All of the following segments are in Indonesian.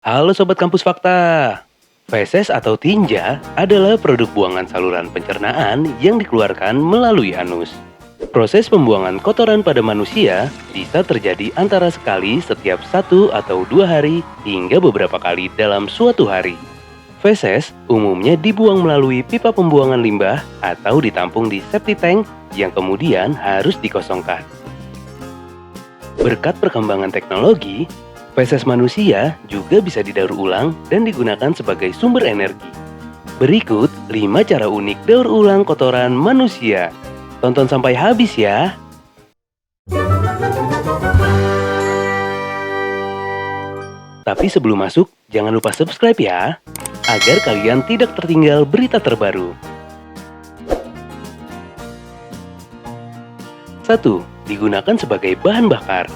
Halo Sobat Kampus Fakta. Feses atau tinja adalah produk buangan saluran pencernaan yang dikeluarkan melalui anus. Proses pembuangan kotoran pada manusia bisa terjadi antara sekali setiap 1 atau 2 hari hingga beberapa kali dalam suatu hari. Feses umumnya dibuang melalui pipa pembuangan limbah atau ditampung di septic tank yang kemudian harus dikosongkan. Berkat perkembangan teknologi, feses manusia juga bisa didaur ulang dan digunakan sebagai sumber energi. Berikut 5 cara unik daur ulang kotoran manusia. Tonton sampai habis ya. Tapi sebelum masuk, jangan lupa subscribe ya, agar kalian tidak tertinggal berita terbaru. 1. Digunakan sebagai bahan bakar.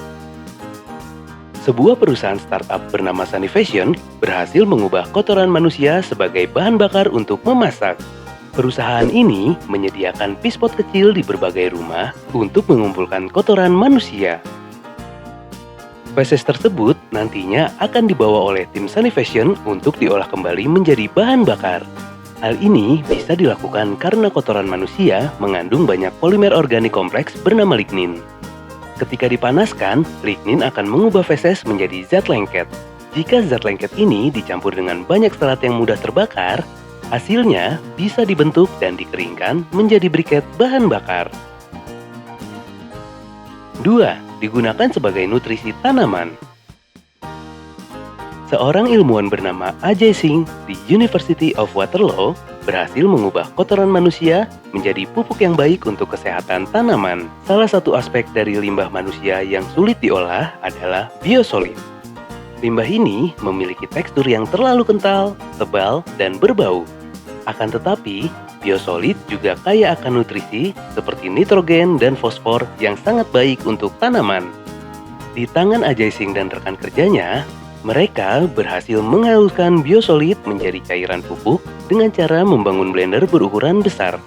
Sebuah perusahaan startup bernama Sunny Fashion berhasil mengubah kotoran manusia sebagai bahan bakar untuk memasak. Perusahaan ini menyediakan pispot kecil di berbagai rumah untuk mengumpulkan kotoran manusia. Feses tersebut nantinya akan dibawa oleh tim Sunny Fashion untuk diolah kembali menjadi bahan bakar. Hal ini bisa dilakukan karena kotoran manusia mengandung banyak polimer organik kompleks bernama lignin. Ketika dipanaskan, lignin akan mengubah feses menjadi zat lengket. Jika zat lengket ini dicampur dengan banyak serat yang mudah terbakar, hasilnya bisa dibentuk dan dikeringkan menjadi briket bahan bakar. 2. Digunakan sebagai nutrisi tanaman. Seorang ilmuwan bernama Ajay Singh di University of Waterloo berhasil mengubah kotoran manusia menjadi pupuk yang baik untuk kesehatan tanaman. Salah satu aspek dari limbah manusia yang sulit diolah adalah biosolid. Limbah ini memiliki tekstur yang terlalu kental, tebal, dan berbau. Akan tetapi, biosolid juga kaya akan nutrisi seperti nitrogen dan fosfor yang sangat baik untuk tanaman. Di tangan Ajay Singh dan rekan kerjanya, mereka berhasil menghaluskan biosolid menjadi cairan pupuk dengan cara membangun blender berukuran besar.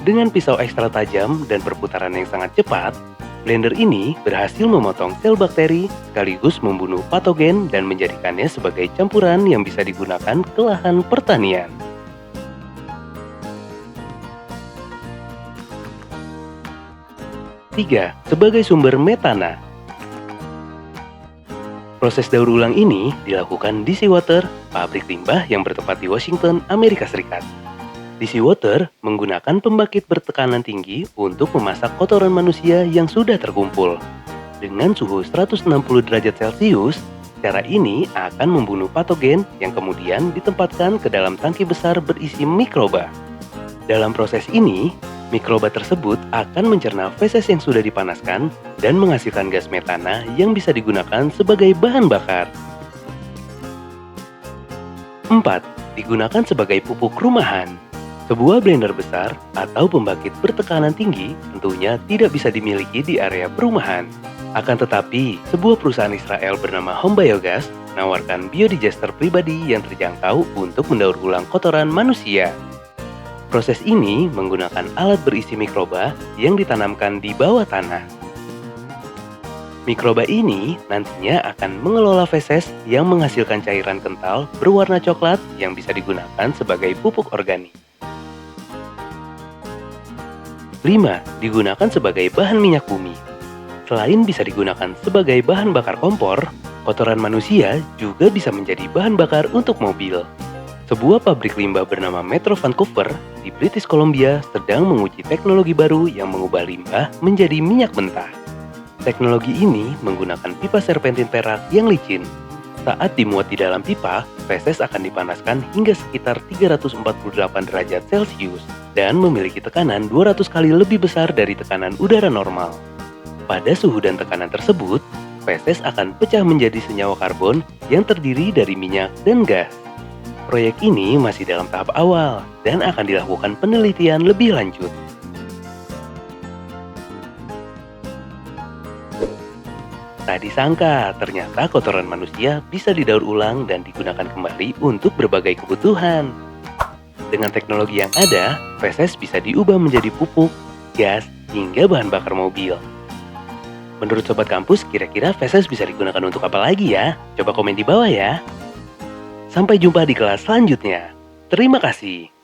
Dengan pisau ekstra tajam dan perputaran yang sangat cepat, blender ini berhasil memotong sel bakteri sekaligus membunuh patogen dan menjadikannya sebagai campuran yang bisa digunakan ke lahan pertanian. Tiga, sebagai sumber metana. Proses daur ulang ini dilakukan di Seawater, pabrik limbah yang bertempat di Washington, Amerika Serikat. Di Seawater menggunakan pembangkit bertekanan tinggi untuk memasak kotoran manusia yang sudah terkumpul. Dengan suhu 160 derajat Celcius, cara ini akan membunuh patogen yang kemudian ditempatkan ke dalam tangki besar berisi mikroba. Dalam proses ini, mikroba tersebut akan mencerna feses yang sudah dipanaskan dan menghasilkan gas metana yang bisa digunakan sebagai bahan bakar. 4. Digunakan sebagai pupuk rumahan. Sebuah blender besar atau pembangkit bertekanan tinggi tentunya tidak bisa dimiliki di area perumahan. Akan tetapi, sebuah perusahaan Israel bernama Home Biogas menawarkan biodigester pribadi yang terjangkau untuk mendaur ulang kotoran manusia. Proses ini menggunakan alat berisi mikroba yang ditanamkan di bawah tanah. Mikroba ini nantinya akan mengelola feses yang menghasilkan cairan kental berwarna coklat yang bisa digunakan sebagai pupuk organik. 5. Digunakan sebagai bahan minyak bumi. Selain bisa digunakan sebagai bahan bakar kompor, kotoran manusia juga bisa menjadi bahan bakar untuk mobil. Sebuah pabrik limbah bernama Metro Vancouver di British Columbia sedang menguji teknologi baru yang mengubah limbah menjadi minyak mentah. Teknologi ini menggunakan pipa serpentin perak yang licin. Saat dimuat di dalam pipa, feses akan dipanaskan hingga sekitar 348 derajat Celcius dan memiliki tekanan 200 kali lebih besar dari tekanan udara normal. Pada suhu dan tekanan tersebut, feses akan pecah menjadi senyawa karbon yang terdiri dari minyak dan gas. Proyek ini masih dalam tahap awal dan akan dilakukan penelitian lebih lanjut. Tak disangka, ternyata kotoran manusia bisa didaur ulang dan digunakan kembali untuk berbagai kebutuhan. Dengan teknologi yang ada, feses bisa diubah menjadi pupuk, gas, hingga bahan bakar mobil. Menurut Sobat Kampus, kira-kira feses bisa digunakan untuk apa lagi ya? Coba komen di bawah ya. Sampai jumpa di kelas selanjutnya. Terima kasih.